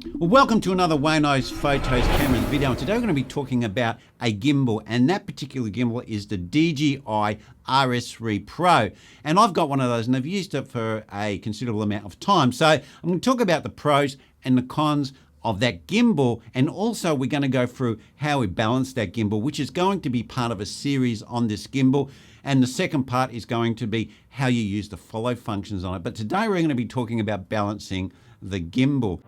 Well, welcome to another WAYNOS FOTOS cameras video, and today we're going to be talking about a gimbal, and that particular gimbal is the DJI RS3 Pro, and I've got one of those and I've used it for a considerable amount of time. So I'm going to talk about the pros and the cons of that gimbal, and also we're going to go through how we balance that gimbal, which is going to be part of a series on this gimbal. And the second part is going to be how you use the follow functions on it. But today we're going to be talking about balancing the gimbal.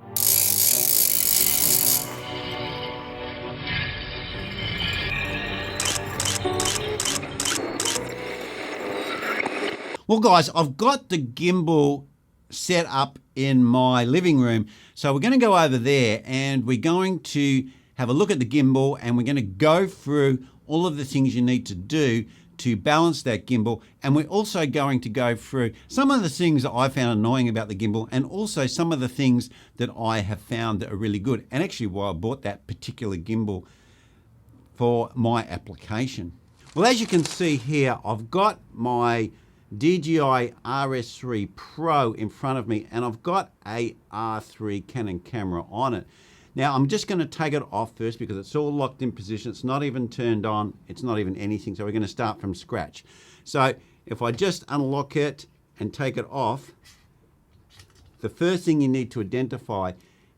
Well guys, I've got the gimbal set up in my living room. So we're going to go over there and we're going to have a look at the gimbal, and we're going to go through all of the things you need to do to balance that gimbal. And we're also going to go through some of the things that I found annoying about the gimbal, and also some of the things that I have found that are really good, and actually why I bought that particular gimbal for my application. Well, as you can see here, I've got my DJI RS3 Pro in front of me, and I've got a R3 Canon camera on it. Now I'm just going to take it off first because it's all locked in position. It's not even turned on. It's not even anything. So we're going to start from scratch. So if I just unlock it and take it off, the first thing you need to identify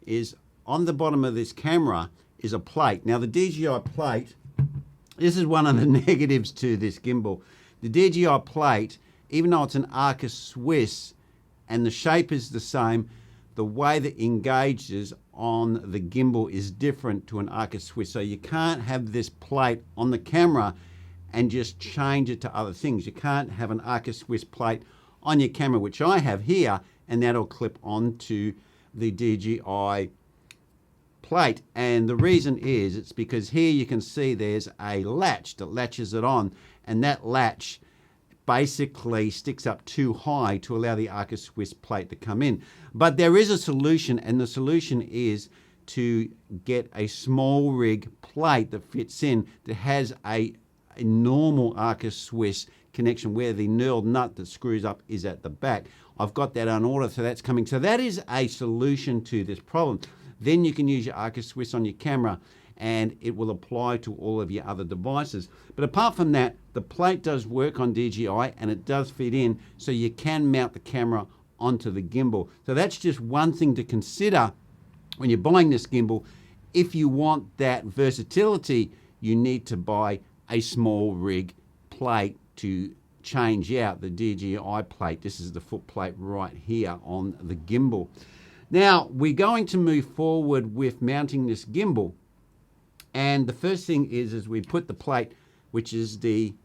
is on the bottom of this camera is a plate. Now the DJI plate, this is one of the negatives to this gimbal. The DJI plate, even though it's an Arca Swiss and the shape is the same, the way that it engages on the gimbal is different to an Arca Swiss. So you can't have this plate on the camera and just change it to other things. You can't have an Arca Swiss plate on your camera, which I have here, and that'll clip onto the DJI plate. And the reason is, it's because here you can see there's a latch that latches it on, and that latch basically sticks up too high to allow the Arca Swiss plate to come in. But there is a solution, and the solution is to get a small rig plate that fits in, that has a normal Arca Swiss connection where the knurled nut that screws up is at the back. I've got that on order, so that's coming. So that is a solution to this problem. Then you can use your Arca Swiss on your camera, and it will apply to all of your other devices. But apart from that, the plate does work on DJI, and it does fit in, so you can mount the camera onto the gimbal. So that's just one thing to consider when you're buying this gimbal. If you want that versatility, you need to buy a small rig plate to change out the DJI plate. This is the foot plate right here on the gimbal. Now, we're going to move forward with mounting this gimbal. And the first thing is we put the plate, which is the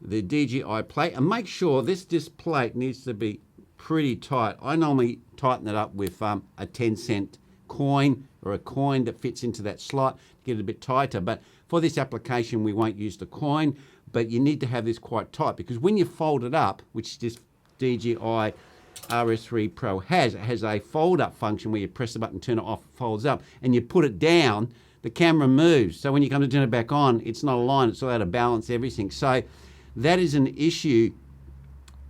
DJI plate, and make sure this plate needs to be pretty tight. I normally tighten it up with a 10-cent coin, or a coin that fits into that slot to get it a bit tighter. But for this application, we won't use the coin, but you need to have this quite tight, because when you fold it up, which this DJI RS3 Pro has, it has a fold-up function where you press the button, turn it off, it folds up, and you put it down, the camera moves. So when you come to turn it back on, it's not aligned. It's all out of balance, everything. So that is an issue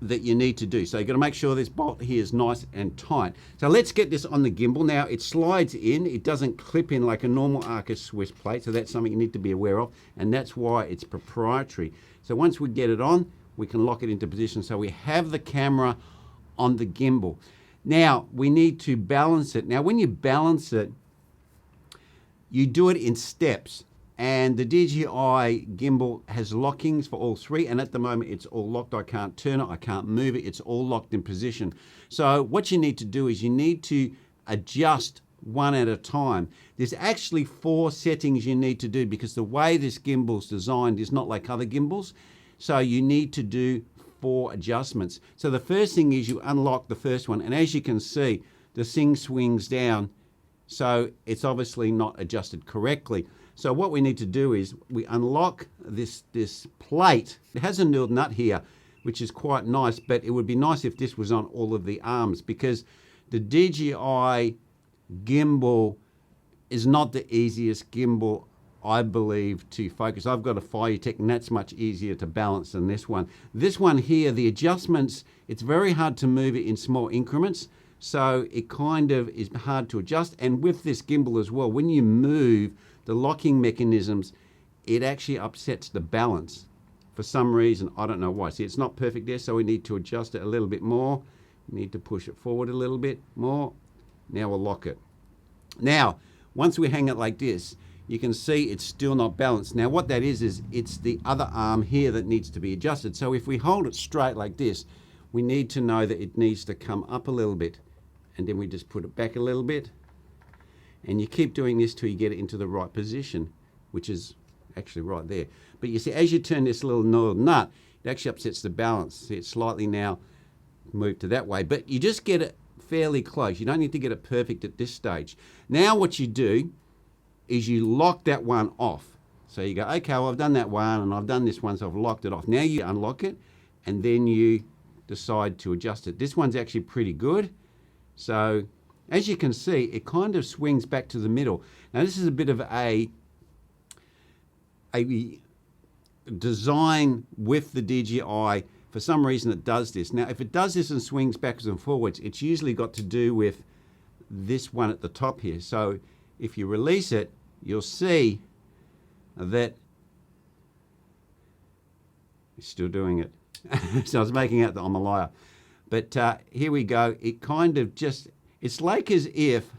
that you need to do. So you've got to make sure this bolt here is nice and tight. So let's get this on the gimbal. Now it slides in. It doesn't clip in like a normal Arca Swiss plate. So that's something you need to be aware of. And that's why it's proprietary. So once we get it on, we can lock it into position. So we have the camera on the gimbal. Now we need to balance it. Now when you balance it, you do it in steps, and the DJI gimbal has lockings for all three, and at the moment it's all locked. I can't turn it, I can't move it, it's all locked in position. So what you need to do is you need to adjust one at a time. There's actually 4 settings you need to do, because the way this gimbal's designed is not like other gimbals. So you need to do 4 adjustments. So the first thing is you unlock the first one, and as you can see, the thing swings down. So it's obviously not adjusted correctly. So what we need to do is we unlock this plate. It has a knurled nut here, which is quite nice, but it would be nice if this was on all of the arms, because the DJI gimbal is not the easiest gimbal, I believe, to focus. I've got a Firetech, and that's much easier to balance than this one. This one here, the adjustments, it's very hard to move it in small increments. so it kind of is hard to adjust. And with this gimbal as well, when you move the locking mechanisms, it actually upsets the balance for some reason. I don't know why. See, it's not perfect there, so we need to adjust it a little bit more. We need to push it forward a little bit more. Now we'll lock it. Now, once we hang it like this, you can see it's still not balanced. Now what that is it's the other arm here that needs to be adjusted. So if we hold it straight like this, we need to know that it needs to come up a little bit, and then we just put it back a little bit, and you keep doing this till you get it into the right position, which is actually right there. But you see, as you turn this little nut, it actually upsets the balance. See, it's slightly now moved to that way, but you just get it fairly close. You don't need to get it perfect at this stage. Now what you do is you lock that one off. So you go, okay, well, I've done that one and I've done this one, so I've locked it off. Now you unlock it and then you decide to adjust it. This one's actually pretty good. So as you can see, it kind of swings back to the middle. Now this is a bit of a design with the DJI. For some reason it does this. Now if it does this and swings backwards and forwards, it's usually got to do with this one at the top here. So if you release it, you'll see that it's still doing it. So I was making out that I'm a liar. But here we go. It kind of just, it's like as if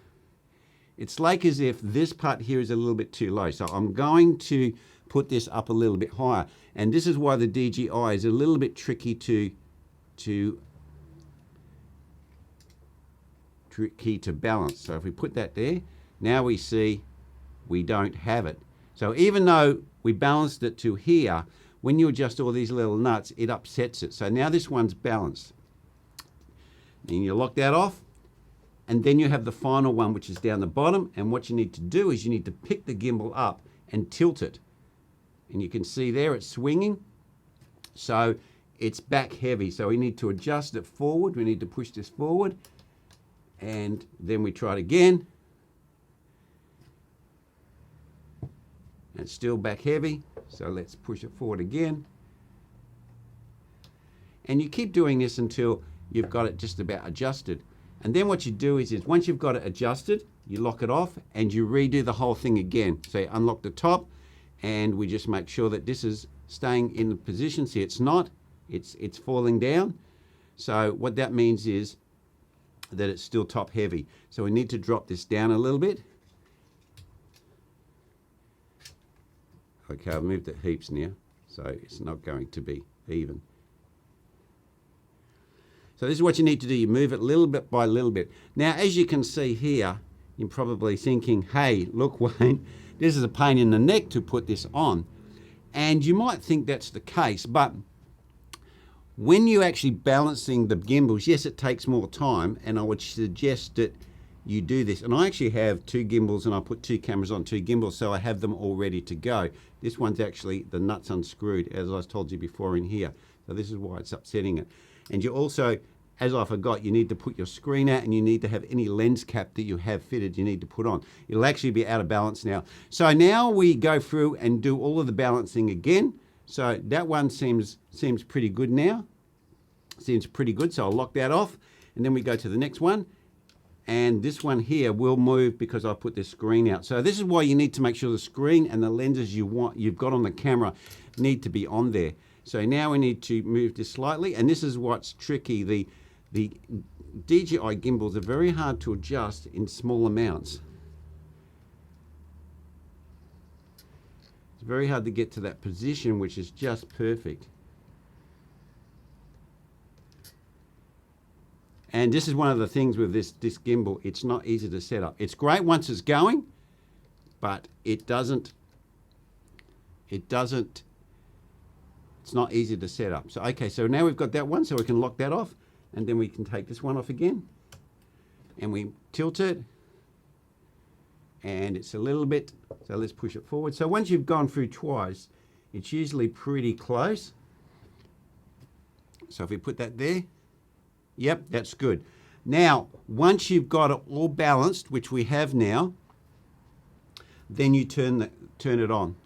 this part here is a little bit too low. So I'm going to put this up a little bit higher. And this is why the DJI is a little bit tricky to balance. So if we put that there, now we see we don't have it. So even though we balanced it to here, when you adjust all these little nuts, it upsets it. So now this one's balanced. And you lock that off, and then you have the final one, which is down the bottom. And what you need to do is you need to pick the gimbal up and tilt it. And you can see there it's swinging. So it's back heavy. So we need to adjust it forward. We need to push this forward. And then we try it again. And it's still back heavy. So let's push it forward again. And you keep doing this until you've got it just about adjusted. And then what you do is once you've got it adjusted, you lock it off and you redo the whole thing again. So you unlock the top and we just make sure that this is staying in the position. See, it's not, it's falling down. So what that means is that it's still top heavy. So we need to drop this down a little bit. Okay, I've moved it heaps now, so it's not going to be even. So this is what you need to do. You move it little bit by little bit. Now, as you can see here, you're probably thinking, hey, look, Wayne, this is a pain in the neck to put this on. And you might think that's the case, but when you're actually balancing the gimbals, yes, it takes more time, and I would suggest that you do this. And I actually have two gimbals, and I put two cameras on two gimbals, so I have them all ready to go. This one's actually, the nut's unscrewed, as I told you before in here. So this is why it's upsetting it. And you also, as I forgot, you need to put your screen out, and you need to have any lens cap that you have fitted, you need to put on. It'll actually be out of balance now. So now we go through and do all of the balancing again. So that one seems pretty good now. Seems pretty good, so I'll lock that off. And then we go to the next one. And this one here will move because I put this screen out. So this is why you need to make sure the screen and the lenses you've got on the camera need to be on there. So now we need to move this slightly, and this is what's tricky. The DJI gimbals are very hard to adjust in small amounts. It's very hard to get to that position which is just perfect. And this is one of the things with this gimbal, it's not easy to set up. It's great once it's going, but it's not easy to set up. So, okay, so now we've got that one, so we can lock that off, and then we can take this one off again, and we tilt it, and it's a little bit, so let's push it forward. So once you've gone through twice, it's usually pretty close. So if we put that there, yep, that's good. Now, once you've got it all balanced, which we have now, then you turn it on.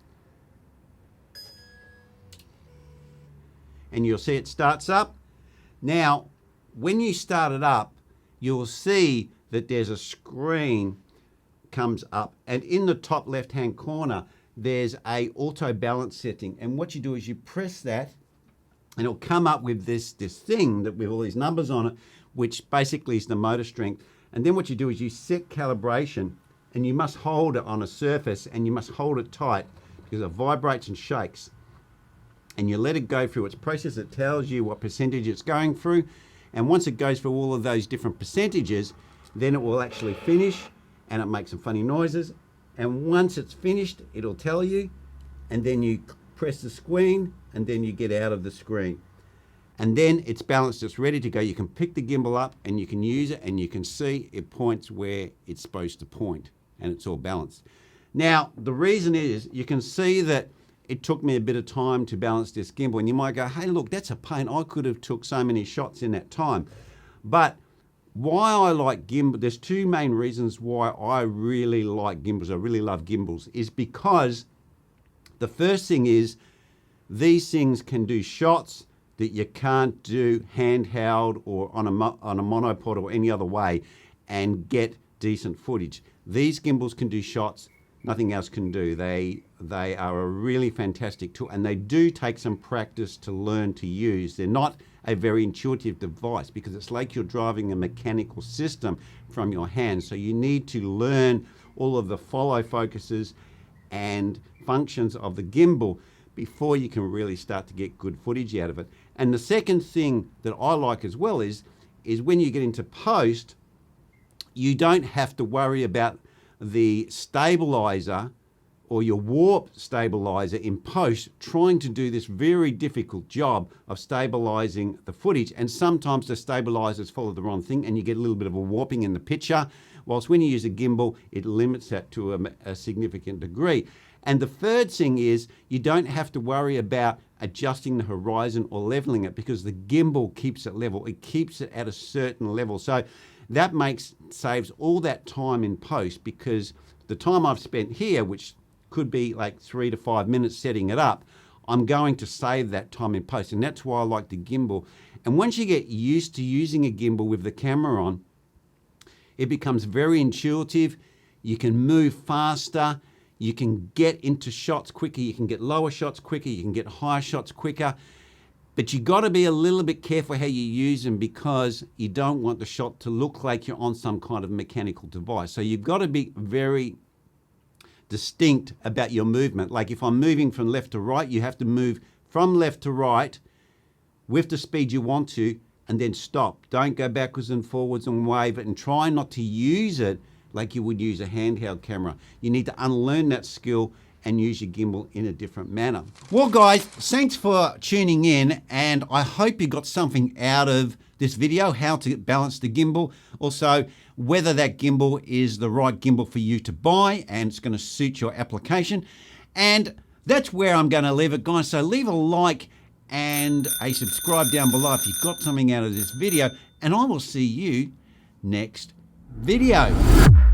And you'll see it starts up. Now, when you start it up, you'll see that there's a screen comes up, and in the top left hand corner there's a auto balance setting, and what you do is you press that and it'll come up with this thing that with all these numbers on it, which basically is the motor strength. And then what you do is you set calibration, and you must hold it on a surface, and you must hold it tight because it vibrates and shakes, and you let it go through its process. It tells you what percentage it's going through, and once it goes through all of those different percentages, then it will actually finish, and it makes some funny noises. And once it's finished, it'll tell you, and then you press the screen, and then you get out of the screen. And then it's balanced, it's ready to go. You can pick the gimbal up and you can use it, and you can see it points where it's supposed to point, and it's all balanced. Now, the reason is you can see that it took me a bit of time to balance this gimbal, and you might go, hey, look, that's a pain. I could have took so many shots in that time. But why I like gimbal, there's two main reasons why I really like gimbals. I really love gimbals, is because the first thing is these things can do shots that you can't do handheld or on a monopod or any other way and get decent footage. These gimbals can do shots nothing else can do. They are a really fantastic tool, and they do take some practice to learn to use. They're not a very intuitive device because it's like you're driving a mechanical system from your hands. So you need to learn all of the follow focuses and functions of the gimbal before you can really start to get good footage out of it. And the second thing that I like as well is when you get into post, you don't have to worry about the stabilizer or your warp stabilizer in post trying to do this very difficult job of stabilizing the footage. And sometimes the stabilizers follow the wrong thing and you get a little bit of a warping in the picture. Whilst when you use a gimbal, it limits that to a significant degree. And the third thing is you don't have to worry about adjusting the horizon or leveling it because the gimbal keeps it level. It keeps it at a certain level. So that saves all that time in post, because the time I've spent here, which could be like 3 to 5 minutes setting it up, I'm going to save that time in post. And that's why I like the gimbal. And once you get used to using a gimbal with the camera on, it becomes very intuitive. You can move faster. You can get into shots quicker. You can get lower shots quicker. You can get higher shots quicker. But you got to be a little bit careful how you use them because you don't want the shot to look like you're on some kind of mechanical device. So you've got to be very distinct about your movement. Like if I'm moving from left to right, you have to move from left to right with the speed you want to, and then stop. Don't go backwards and forwards and wave it, and try not to use it like you would use a handheld camera. You need to unlearn that skill and use your gimbal in a different manner. Well guys, thanks for tuning in, and I hope you got something out of this video, how to balance the gimbal. Also, whether that gimbal is the right gimbal for you to buy and it's gonna suit your application. And that's where I'm gonna leave it, guys. So leave a like and a subscribe down below if you got something out of this video, and I will see you next video.